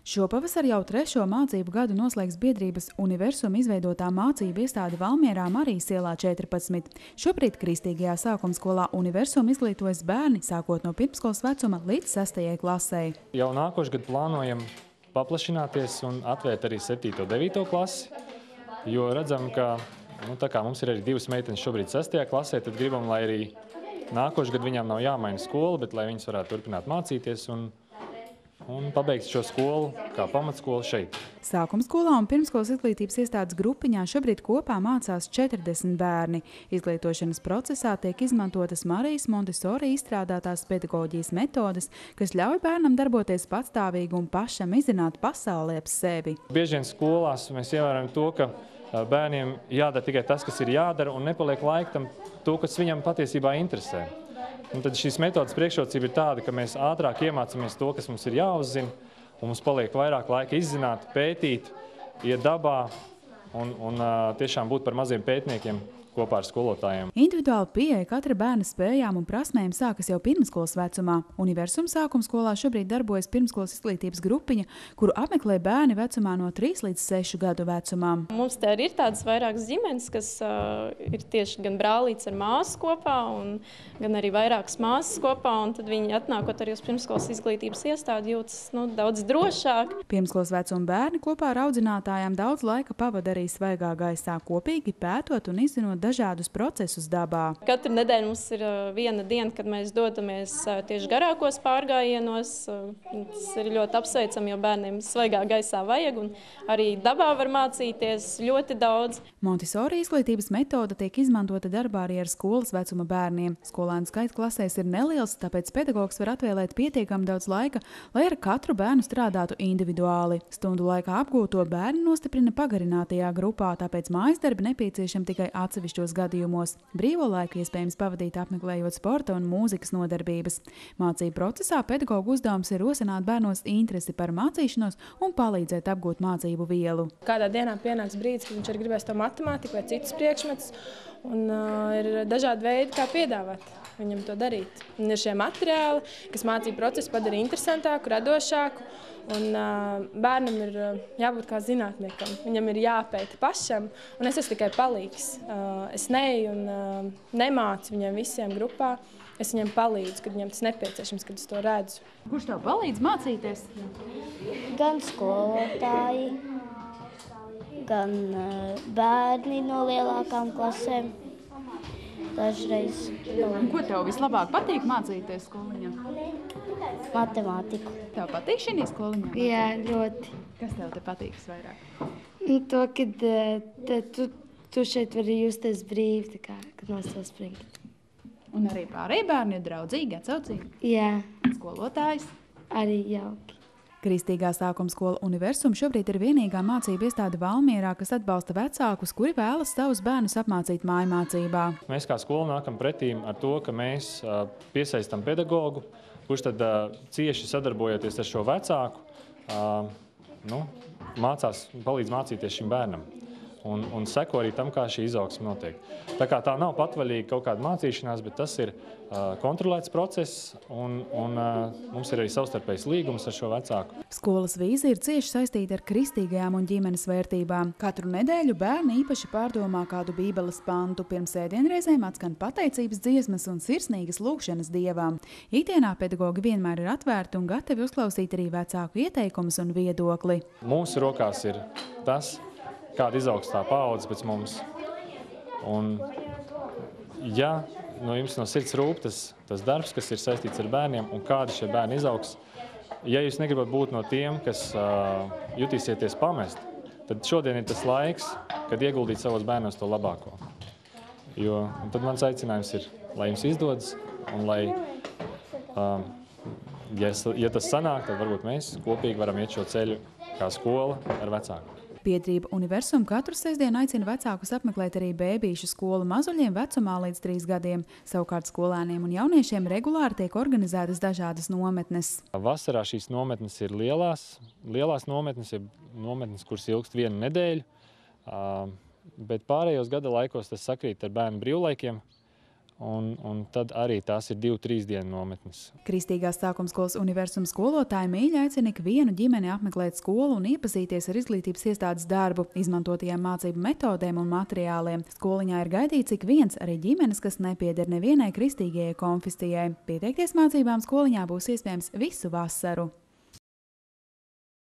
Šopavasar jau 3. mācību gadu noslēgs biedrības Universuma izveidotā mācību iestāde Valmierā Marijas ielā 14. Šobrīd kristīgajā sākumskolā Universuma izglītojas bērni sākot no pirmskolas vecuma līdz 6. klasei. Jau nākošu gadu plānojam paplašināties un atvērt arī 7. un 9. klasi, jo redzam, ka tā kā mums ir arī 2 meitenes šobrīd 6. klasē, tad gribam, lai arī nākošu gadu viņām nav jāmaina skola, bet lai viņas varētu turpināt mācīties un pabeigt šo skolu kā pamatskolu šeit. Sākumskolā un pirmskolas izglītības iestādes grupiņā šobrīd kopā mācās 40 bērni. Izglītošanas procesā tiek izmantotas Marijas Montessori izstrādātās pedagoģijas metodes, kas ļauj bērnam darboties patstāvīgi un pašam izzināt pasauli ap sevi. Bieži vien skolās mēs ievērojam to, ka bērniem jādara tikai tas, kas ir jādara, un nepaliek laika tam to, kas viņam patiesībā interesē. Un tad šīs metodas priekšrocība ir tāda, ka mēs ātrāk iemācāmies to, kas mums ir jāuzzina, un mums paliek vairāk laika izzināt, pētīt, iet dabā un tiešām būt par maziem pētniekiem kopā ar skolotājiem. Individuāli pieeja katra bērna spējām un prasmēm sākas jau pirmskolas vecumā. Universuma sākumskolā šobrīd darbojas pirmskolas izglītības grupiņa, kuru apmeklē bērni vecumā no 3 līdz 6 gadu vecumā. Mums te ir tādas vairākas ģimenes, kas ir tieši gan brālīts ar māsu kopā, gan arī vairākas māsas kopā, un tad viņi atnākot arī uz pirmskolas izglītības iestādi jūtas daudz drošāk. Pirmskolas vecuma bērni kopā ar audzinātājām daudz laika pavada arī svaigā gaisā, kopīgi pētot un izzinot dažādus procesus dabā. Katru nedēļu mums ir viena diena, kad mēs dodamies tieši garākos pārgājienos. Tas ir ļoti apsveicami, jo bērniem svaigā gaisā vajag, un arī dabā var mācīties ļoti daudz. Montessori izglītības metoda tiek izmantota darbā arī ar skolas vecuma bērniem. Skolēnu skaits klasēs ir neliels, tāpēc pedagogs var atvēlēt pietiekami daudz laika, lai ar katru bērnu strādātu individuāli. Stundu laikā apgūto bērni nostiprina pagarinātajā grupā, tāpēc mājasdarbi nepieciešami tikai atsevišķos gadījumos. Brīvo laiku iespējams pavadīt apmeklējot sporta un mūzikas nodarbības. Mācību procesā pedagogu uzdevums ir rosināt bērnos interesi par mācīšanos un palīdzēt apgūt mācību vielu. Kādā dienā pienāks brīdis, kad viņš arī gribēs to matemātiku vai citus priekšmetus, un ir dažādi veidi, kā piedāvāt viņam to darīt. Un ir šie materiāli, kas mācību procesu padara interesantāku, radošāku, un bērnam ir jābūt kā zinātniekam. Viņam ir jāpēta pašam, un es esmu tikai palīgs. Es neju un nemācu viņiem visiem grupā. Es viņiem palīdzu, kad viņiem tas nepieciešams, kad es to redzu. Kurš tev palīdz mācīties? Gan skolotāji, gan bērni no lielākām klasēm. Dažreiz. Ko tev vislabāk patīk mācīties skoliņā? Matemātiku. Tev patīk šī skoliņā? Jā, ļoti. Kas tev te patīk visvairāk? To, kad tu šeit vari justies brīvi, kad no savas springt. Un arī pārējie bērni ir draudzīgi, atsaucīgi? Jā. Skolotājs? Arī jauki. Kristīgā sākumskola Universuma šobrīd ir vienīgā mācību iestāde Valmierā, kas atbalsta vecākus, kuri vēlas savus bērnus apmācīt mājmācībā. Mēs kā skola nākam pretīm ar to, ka mēs piesaistam pedagogu, kurš tad cieši sadarbojoties ar šo vecāku, palīdz mācīties šim bērnam. Un seko arī tam, kā šī izaugsme notiek. Tā kā tā nav patvaļīga kaut kāda mācīšanās, bet tas ir kontrolēts process, un mums ir arī savstarpējs līgums ar šo vecāku. Skolas vīzija ir cieši saistīta ar kristīgajām un ģimenes vērtībām. Katru nedēļu bērni īpaši pārdomā kādu bībeles pantu. Pirms ēdienreizēm atskan pateicības dziesmas un sirsnīgas lūgšanas Dievam. Ikdienā pedagogi vienmēr ir atvērti un gatavi uzklausīt arī vecāku ieteikumus un viedokli. Mūsu rokās ir tas, kāda izaugs tā paudze pēc mums. Un, ja no jums no sirds rūp tas darbs, kas ir saistīts ar bērniem un kādi šie bērni izaugs, ja jūs negribat būt no tiem, kas jutīsieties pamest, tad šodien ir tas laiks, kad ieguldīt savos bērnos to labāko. Un tad mans aicinājums ir, lai jums izdodas un lai, ja tas sanāk, tad varbūt mēs kopīgi varam iet šo ceļu kā skola ar vecāku. Biedrība Universuma katru sestdienu aicina vecākus apmeklēt arī bēbīšu skolu mazuļiem vecumā līdz 3 gadiem. Savukārt skolēniem un jauniešiem regulāri tiek organizētas dažādas nometnes. Vasarā šīs nometnes ir lielās nometnes, ir nometnes, kuras ilgst 1 nedēļu, bet pārējos gada laikos tas sakrīt ar bērnu brīvlaikiem. un tad arī tās ir 2-3 dienu nometnes. Kristīgās sākumskolas Universuma skolotāja Mīļa aicina ikvienu ģimeni apmeklēt skolu un iepazīties ar izglītības iestādes darbu, izmantotajām mācību metodēm un materiāliem. Skoliņā ir gaidīts ik viens, arī ģimenes, kas nepieder nevienai kristīgajai konfesijai. Pieteikties mācībām skoliņā būs iespējams visu vasaru.